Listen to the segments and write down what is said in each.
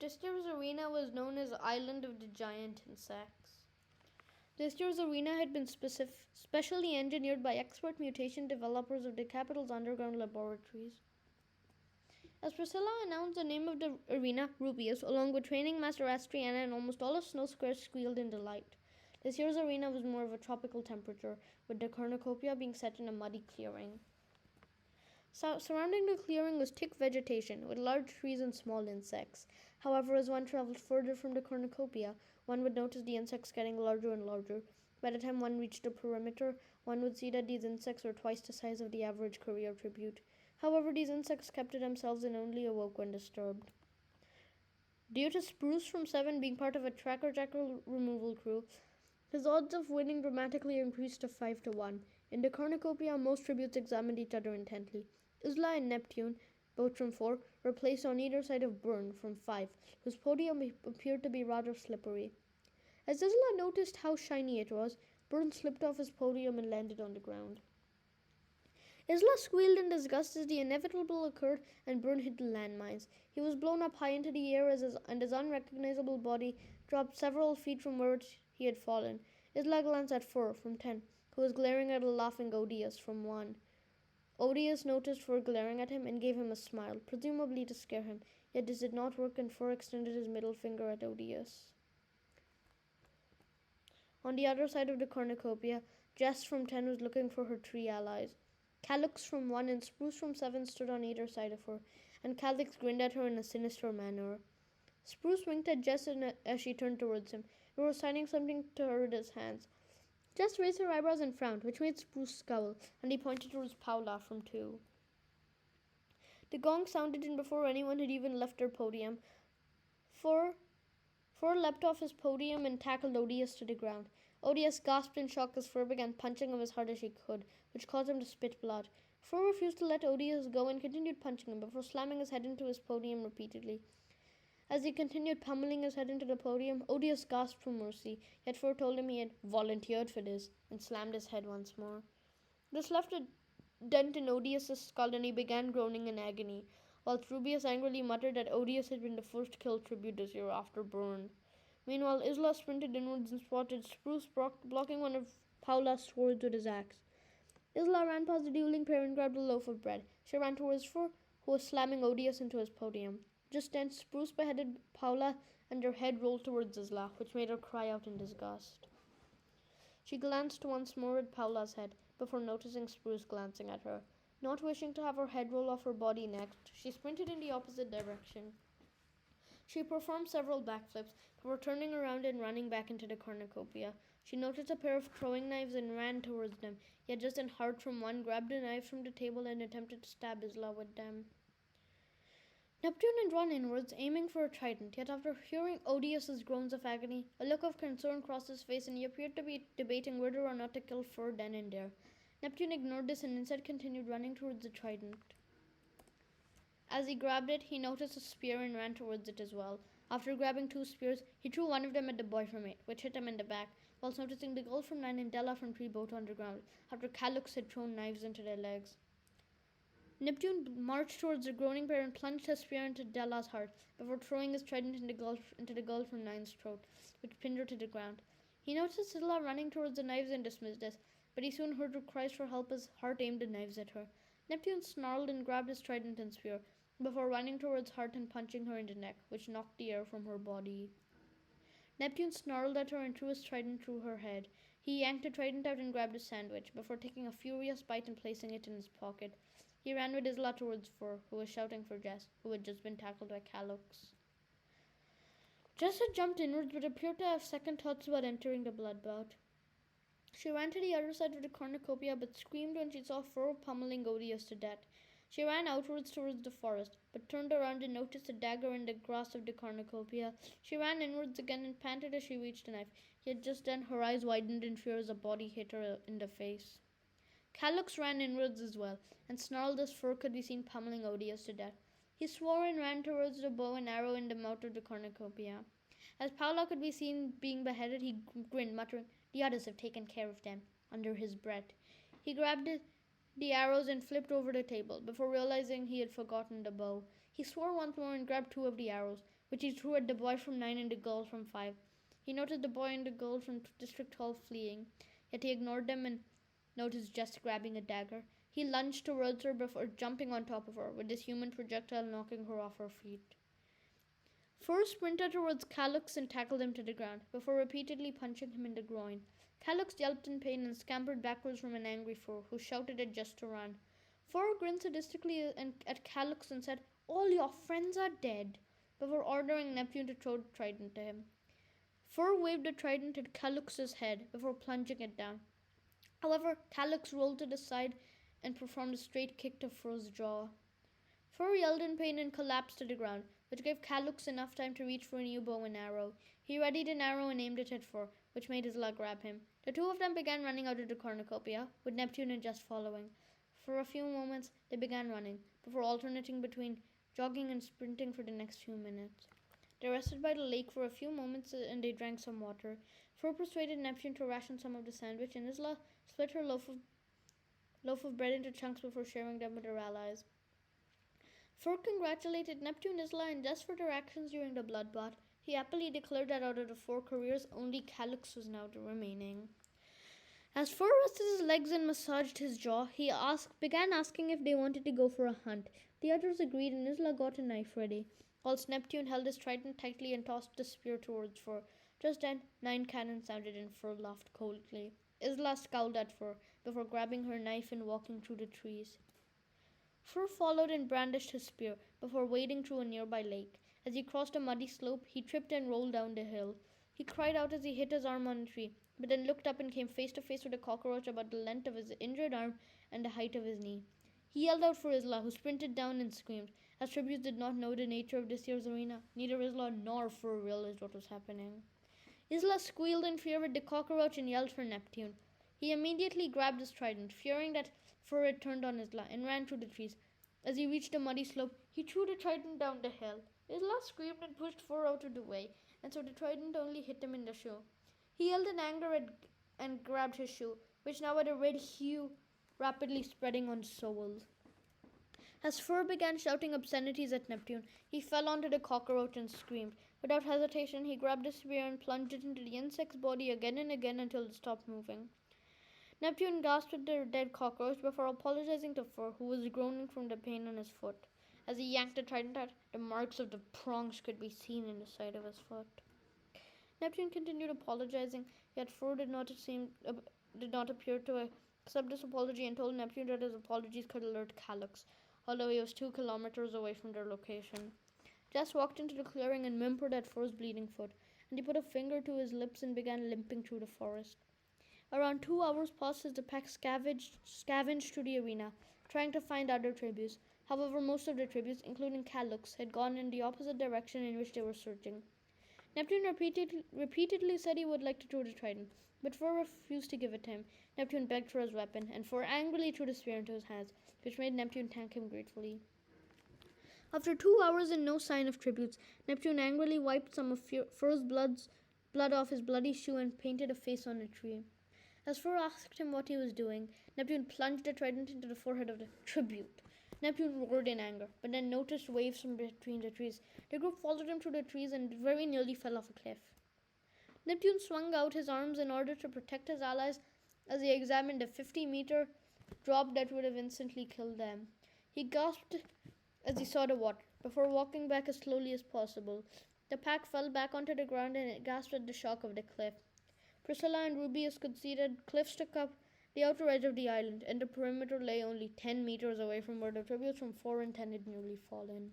This year's arena was known as Island of the Giant Insects. This year's arena had been specially engineered by expert mutation developers of the capital's underground laboratories. As Priscilla announced the name of the arena, Rubius, along with training master Astriana, and almost all of Snow Square squealed in delight. This year's arena was more of a tropical temperature, with the cornucopia being set in a muddy clearing. Surrounding the clearing was thick vegetation, with large trees and small insects. However, as one traveled further from the cornucopia, one would notice the insects getting larger and larger. By the time one reached the perimeter, one would see that these insects were twice the size of the average career tribute. However, these insects kept to themselves and only awoke when disturbed. Due to Spruce from 7 being part of a tracker removal crew, his odds of winning dramatically increased to 5 to 1. In the cornucopia, most tributes examined each other intently. Isla and Neptune, both from 4, were placed on either side of Burn from 5, whose podium appeared to be rather slippery. As Isla noticed how shiny it was, Burn slipped off his podium and landed on the ground. Isla squealed in disgust as the inevitable occurred and Burn hit the landmines. He was blown up high into the air and his unrecognizable body dropped several feet from where he had fallen. Isla glanced at 4 from 10, who was glaring at a laughing Odious from 1. Odious noticed 4 glaring at him and gave him a smile, presumably to scare him, yet this did not work and 4 extended his middle finger at Odious. On the other side of the cornucopia, Jess from 10 was looking for her 3 allies. Calyx from 1 and Spruce from 7 stood on either side of her, and Calyx grinned at her in a sinister manner. Spruce winked at Jess as she turned towards him. He was signing something to her with his hands. Jess raised her eyebrows and frowned, which made Spruce scowl, and he pointed towards Paula from 2. The gong sounded, and before anyone had even left their podium, Four leapt off his podium and tackled Odious to the ground. Odious gasped in shock as 4 began punching him as hard as she could, which caused him to spit blood. 4 refused to let Odious go and continued punching him before slamming his head into his podium repeatedly. As he continued pummeling his head into the podium, Odious gasped for mercy, yet 4 told him he had volunteered for this and slammed his head once more. This left a dent in Odious's skull and he began groaning in agony, while Rubius angrily muttered that Odious had been the first killed tribute this year after Burn. Meanwhile, Isla sprinted inwards and spotted Spruce blocking one of Paula's swords with his axe. Isla ran past the dueling pair and grabbed a loaf of bread. She ran towards 4, who was slamming Odious into his podium. Just then, Spruce beheaded Paula and her head rolled towards Isla, which made her cry out in disgust. She glanced once more at Paula's head, before noticing Spruce glancing at her. Not wishing to have her head roll off her body next, she sprinted in the opposite direction. She performed several backflips before turning around and running back into the cornucopia. She noticed a pair of throwing knives and ran towards them, yet just then Hart from 1 grabbed the knives from the table and attempted to stab Isla with them. Neptune had run inwards, aiming for a trident, yet after hearing Odious's groans of agony, a look of concern crossed his face and he appeared to be debating whether or not to kill Fur then and there. Neptune ignored this and instead continued running towards the trident. As he grabbed it, he noticed a spear and ran towards it as well. After grabbing 2 spears, he threw one of them at the boy from 8, which hit him in the back, whilst noticing the girl from 9 and Della from 3 both on the ground, after Calyx had thrown knives into their legs. Neptune marched towards the groaning pair and plunged his spear into Della's heart, before throwing his trident into the girl from 9's throat, which pinned her to the ground. He noticed Della running towards the knives and dismissed this, but he soon heard her cries for help as Hart aimed the knives at her. Neptune snarled and grabbed his trident and spear, before running towards Hart and punching her in the neck, which knocked the air from her body. Neptune snarled at her and threw his trident through her head. He yanked the trident out and grabbed a sandwich, before taking a furious bite and placing it in his pocket. He ran with Isla towards Fur, who was shouting for Jess, who had just been tackled by Calyx. Jess had jumped inwards but appeared to have second thoughts about entering the bloodbath. She ran to the other side of the cornucopia but screamed when she saw Fur pummeling Odious to death. She ran outwards towards the forest, but turned around and noticed a dagger in the grass of the cornucopia. She ran inwards again and panted as she reached the knife, yet just then her eyes widened in fear as a body hit her in the face. Calyx ran inwards as well, and snarled as Fur could be seen pummeling Odious to death. He swore and ran towards the bow and arrow in the mouth of the cornucopia. As Paula could be seen being beheaded, he grinned, muttering, "The others have taken care of them," under his breath. He grabbed the arrows and flipped over the table, before realizing he had forgotten the bow. He swore once more and grabbed 2 of the arrows, which he threw at the boy from 9 and the girl from 5. He noticed the boy and the girl from District Hall fleeing, yet he ignored them and noticed Jess grabbing a dagger. He lunged towards her before jumping on top of her, with his human projectile knocking her off her feet. Fur sprinted towards Calix and tackled him to the ground, before repeatedly punching him in the groin. Calix yelped in pain and scampered backwards from an angry Fur, who shouted at Jess to run. Fur grinned sadistically at Calix and said, "All your friends are dead," before ordering Neptune to throw the trident to him. Fur waved the trident at Calix's head before plunging it down. However, Calix rolled to the side and performed a straight kick to Fur's jaw. Fur yelled in pain and collapsed to the ground, which gave Calix enough time to reach for a new bow and arrow. He readied an arrow and aimed it at Fur, which made Isla grab him. The two of them began running out of the cornucopia, with Neptune and Jess following. For a few moments, they began running, before alternating between jogging and sprinting for the next few minutes. They rested by the lake for a few moments and they drank some water. Fur persuaded Neptune to ration some of the sandwich, and Isla split her loaf of bread into chunks before sharing them with her allies. Fur congratulated Neptune, Isla, and Jess for their actions during the bloodbath. He happily declared that out of the 4 careers, only Calix was now the remaining. As Fur rested his legs and massaged his jaw, he began asking if they wanted to go for a hunt. The others agreed, and Isla got a knife ready, whilst Neptune held his trident tightly and tossed the spear towards Fur. Just then, 9 cannons sounded and Fur laughed coldly. Isla scowled at Fur before grabbing her knife and walking through the trees. Fur followed and brandished his spear before wading through a nearby lake. As he crossed a muddy slope, he tripped and rolled down the hill. He cried out as he hit his arm on a tree, but then looked up and came face to face with a cockroach about the length of his injured arm and the height of his knee. He yelled out for Isla, who sprinted down and screamed. As tributes did not know the nature of this year's arena, neither Isla nor Fur realized what was happening. Isla squealed in fear at the cockroach and yelled for Neptune. He immediately grabbed his trident, fearing that Fur had turned on Isla, and ran through the trees. As he reached a muddy slope, he threw the trident down the hill. Isla screamed and pushed Fur out of the way, and so the trident only hit him in the shoe. He yelled in anger and grabbed his shoe, which now had a red hue rapidly spreading on soles. As Fur began shouting obscenities at Neptune, he fell onto the cockroach and screamed. Without hesitation, he grabbed his spear and plunged it into the insect's body again and again until it stopped moving. Neptune gasped at the dead cockroach before apologizing to Fur, who was groaning from the pain in his foot. As he yanked the trident out, the marks of the prongs could be seen in the side of his foot. Neptune continued apologizing, yet Fur did not appear to accept this apology and told Neptune that his apologies could alert Calix, although he was 2 kilometers away from their location. Jess walked into the clearing and whimpered at Fur's bleeding foot, and he put a finger to his lips and began limping through the forest. Around 2 hours passed as the pack scavenged through the arena, trying to find other tributes. However, most of the tributes, including Calix, had gone in the opposite direction in which they were searching. Neptune repeatedly said he would like to throw the trident, but Fur refused to give it to him. Neptune begged for his weapon, and Fur angrily threw the spear into his hands, which made Neptune thank him gratefully. After 2 hours and no sign of tributes, Neptune angrily wiped some of Fur's blood off his bloody shoe and painted a face on a tree. As Fur asked him what he was doing, Neptune plunged the trident into the forehead of the tribute. Neptune roared in anger, but then noticed waves from between the trees. The group followed him through the trees and very nearly fell off a cliff. Neptune swung out his arms in order to protect his allies as he examined a 50-meter drop that would have instantly killed them. He gasped as he saw the water, before walking back as slowly as possible. The pack fell back onto the ground and it gasped at the shock of the cliff. Priscilla and Rubius could see that cliffs took up the outer edge of the island, and the perimeter lay only 10 meters away from where the tributes from 4 and 10 had nearly fallen.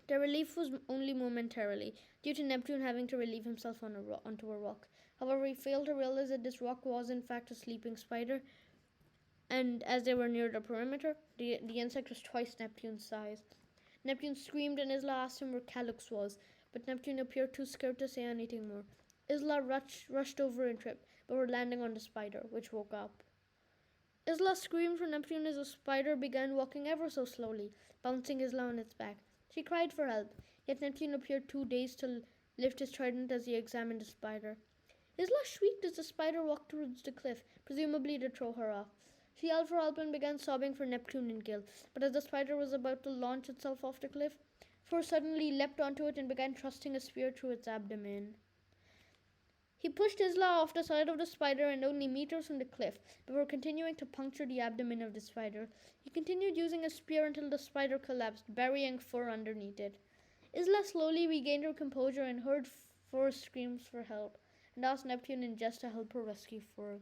Their relief was only momentarily, due to Neptune having to relieve himself onto a rock. However, he failed to realize that this rock was in fact a sleeping spider, and as they were near the perimeter, the insect was twice Neptune's size. Neptune screamed and Isla asked him where Calix was, but Neptune appeared too scared to say anything more. Isla rushed over and tripped, before landing on the spider, which woke up. Isla screamed for Neptune as the spider began walking ever so slowly, bouncing Isla on its back. She cried for help, yet Neptune appeared too dazed to lift his trident as he examined the spider. Isla shrieked as the spider walked towards the cliff, presumably to throw her off. She yelled for help and began sobbing for Neptune in guilt, but as the spider was about to launch itself off the cliff, Fur suddenly leapt onto it and began thrusting a spear through its abdomen. He pushed Isla off the side of the spider and only meters from the cliff before continuing to puncture the abdomen of the spider. He continued using a spear until the spider collapsed, burying Fur underneath it. Isla slowly regained her composure and heard Fur's screams for help, and asked Neptune and Jess to help her rescue Fur.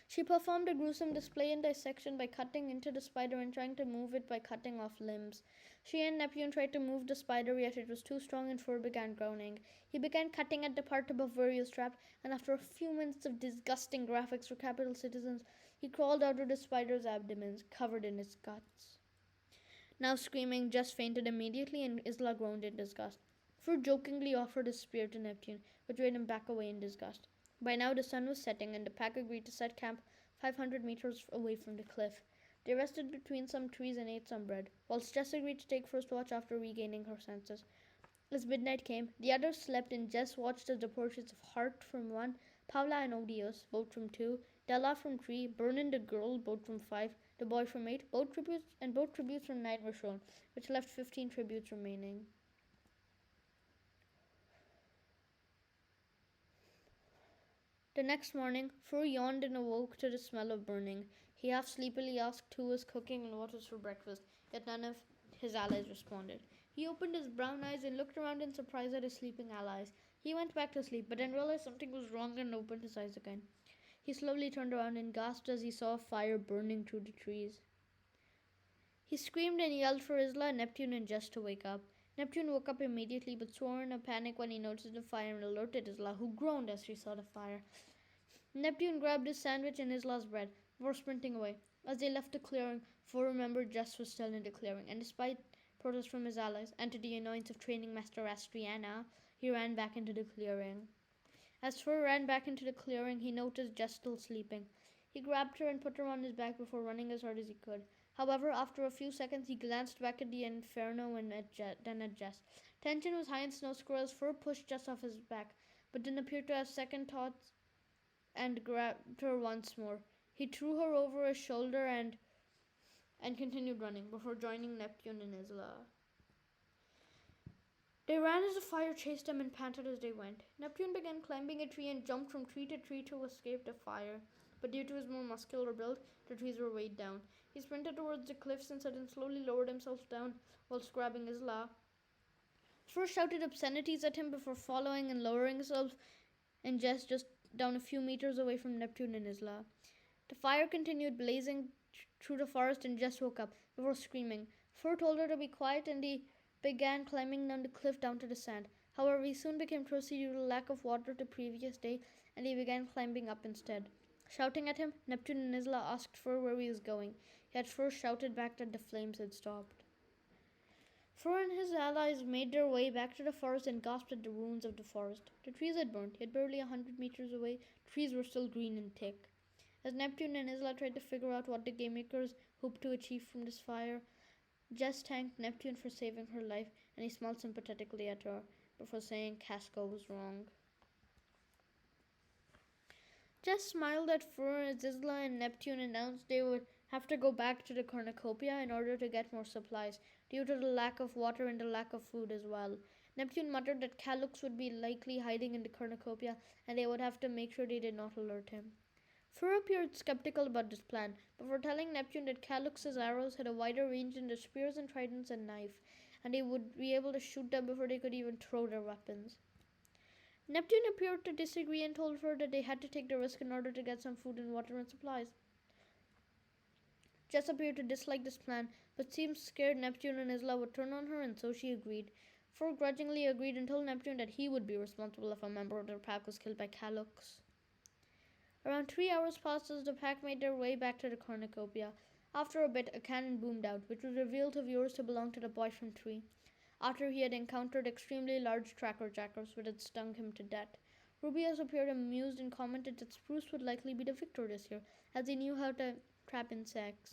She performed a gruesome display in dissection by cutting into the spider and trying to move it by cutting off limbs. She and Neptune tried to move the spider, yet it was too strong and Fur began groaning. He began cutting at the part above where he was trapped, and after a few minutes of disgusting graphics for capital citizens, he crawled out of the spider's abdomen, covered in its guts. Now screaming, Jess fainted immediately and Isla groaned in disgust. Fur jokingly offered his spear to Neptune, which made him back away in disgust. By now the sun was setting, and the pack agreed to set camp 500 meters away from the cliff. They rested between some trees and ate some bread, whilst Jess agreed to take first watch after regaining her senses. As midnight came, the others slept and Jess watched as the portraits of Hart from 1, Paula and Odious, both from 2, Della from 3, Vernon the girl, both from 5, the boy from 8, both tributes from 9 were shown, which left 15 tributes remaining. The next morning, Fur yawned and awoke to the smell of burning. He half sleepily asked who was cooking and what was for breakfast, yet none of his allies responded. He opened his brown eyes and looked around in surprise at his sleeping allies. He went back to sleep, but then realized something was wrong and opened his eyes again. He slowly turned around and gasped as he saw a fire burning through the trees. He screamed and yelled for Isla, Neptune, and Jess to wake up. Neptune woke up immediately but swore in a panic when he noticed the fire and alerted Isla, who groaned as she saw the fire. Neptune grabbed his sandwich and Isla's bread before sprinting away. As they left the clearing, Fur remembered Jess was still in the clearing, and despite protest from his allies and to the annoyance of training master Astriana, he ran back into the clearing. As Fur ran back into the clearing, he noticed Jess still sleeping. He grabbed her and put her on his back before running as hard as he could. However, after a few seconds, he glanced back at the inferno and then at Jess. Tension was high in Snow Squirrel as Fur pushed Jess off his back, but then appeared to have second thoughts and grabbed her once more. He threw her over his shoulder and continued running before joining Neptune and Isla. They ran as the fire chased them and panted as they went. Neptune began climbing a tree and jumped from tree to tree to escape the fire, but due to his more muscular build, the trees were weighed down. He sprinted towards the cliffs and suddenly slowly lowered himself down whilst grabbing Isla. First shouted obscenities at him before following and lowering himself and Jess just down a few meters away from Neptune and Isla. The fire continued blazing through the forest and Jess woke up before screaming. Fur told her to be quiet and he began climbing down the cliff down to the sand. However, he soon became thirsty due to the lack of water the previous day and he began climbing up instead. Shouting at him, Neptune and Isla asked Fur where he was going, yet Fur shouted back that the flames had stopped. Fur and his allies made their way back to the forest and gasped at the ruins of the forest. The trees had burnt, yet barely 100 meters away, trees were still green and thick. As Neptune and Isla tried to figure out what the game makers hoped to achieve from this fire, Jess thanked Neptune for saving her life, and he smiled sympathetically at her before saying Casco was wrong. Jess smiled at Fur as Isla and Neptune announced they would have to go back to the cornucopia in order to get more supplies, due to the lack of water and the lack of food as well. Neptune muttered that Calux would be likely hiding in the cornucopia, and they would have to make sure they did not alert him. Fur appeared skeptical about this plan, before telling Neptune that Calux's arrows had a wider range than the spears and tridents and knife, and they would be able to shoot them before they could even throw their weapons. Neptune appeared to disagree and told Fur that they had to take the risk in order to get some food and water and supplies. Jess appeared to dislike this plan, but seemed scared Neptune and Isla would turn on her, and so she agreed. Fur grudgingly agreed and told Neptune that he would be responsible if a member of their pack was killed by Calux. Around 3 hours passed as the pack made their way back to the cornucopia. After a bit, a cannon boomed out, which was revealed to viewers to belong to the boy from 3, after he had encountered extremely large tracker jackers which had stung him to death. Rubius appeared amused and commented that Spruce would likely be the victor this year, as he knew how to trap insects.